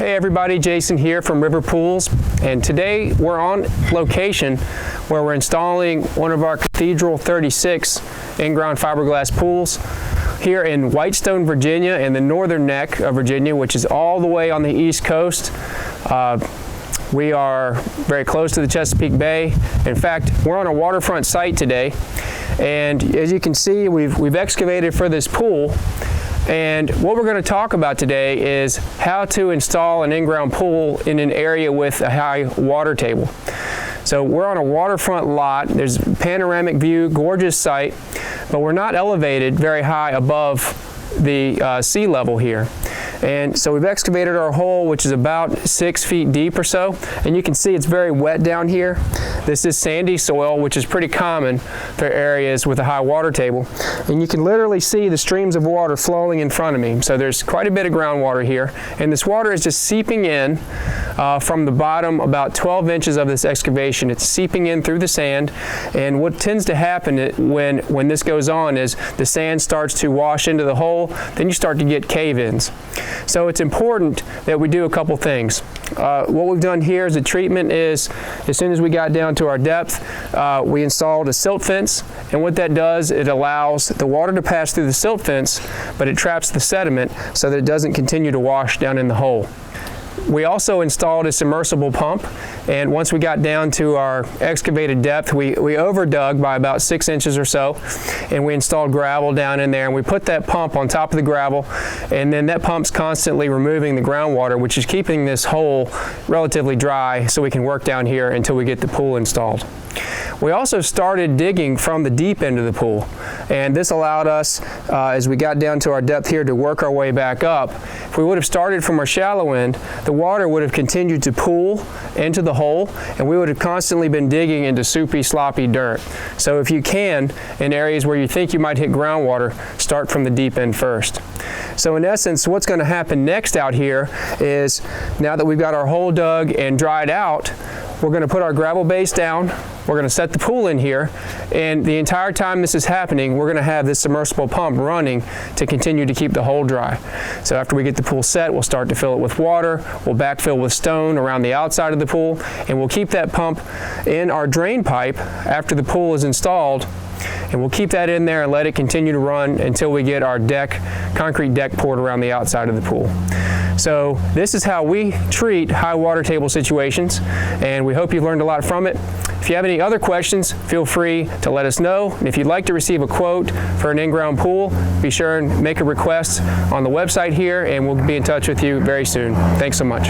Hey everybody, Jason here from River Pools, and today we're on location where we're installing one of our Cathedral 36 in-ground fiberglass pools here in Whitestone, Virginia, in the northern neck of Virginia, which is all the way on the east coast. We are very close to the Chesapeake Bay. In fact, we're on a waterfront site today, and as you can see, we've excavated for this pool. And what we're going to talk about today is how to install an in-ground pool in an area with a high water table. So we're on a waterfront lot. There's a panoramic view, gorgeous site, but we're not elevated very high above the sea level here. And so we've excavated our hole, which is about 6 feet deep or so, and you can see it's very wet down here. This is sandy soil, which is pretty common for areas with a high water table. And you can literally see the streams of water flowing in front of me. So there's quite a bit of groundwater here, and this water is just seeping in from the bottom about 12 inches of this excavation. It's seeping in through the sand, and what tends to happen when this goes on is the sand starts to wash into the hole, then you start to get cave-ins. So it's important that we do a couple things. What we've done here as a treatment is, as soon as we got down to our depth, we installed a silt fence, and what that does, it allows the water to pass through the silt fence, but it traps the sediment so that it doesn't continue to wash down in the hole. We also installed a submersible pump, and once we got down to our excavated depth, we overdug by about 6 inches or so, and we installed gravel down in there, and we put that pump on top of the gravel, and then that pump's constantly removing the groundwater, which is keeping this hole relatively dry so we can work down here until we get the pool installed. We also started digging from the deep end of the pool, and this allowed us, as we got down to our depth here, to work our way back up. If we would have started from our shallow end, the water would have continued to pool into the hole, and we would have constantly been digging into soupy, sloppy dirt. So if you can, in areas where you think you might hit groundwater, start from the deep end first. So in essence, what's going to happen next out here is, now that we've got our hole dug and dried out, we're going to put our gravel base down, we're going to set the pool in here, and the entire time this is happening, we're going to have this submersible pump running to continue to keep the hole dry. So after we get the pool set, we'll start to fill it with water, we'll backfill with stone around the outside of the pool, and we'll keep that pump in our drain pipe after the pool is installed, and we'll keep that in there and let it continue to run until we get our concrete deck poured around the outside of the pool. So this is how we treat high water table situations, and we hope you've learned a lot from it. If you have any other questions, feel free to let us know. And if you'd like to receive a quote for an in-ground pool, be sure and make a request on the website here, and we'll be in touch with you very soon. Thanks so much.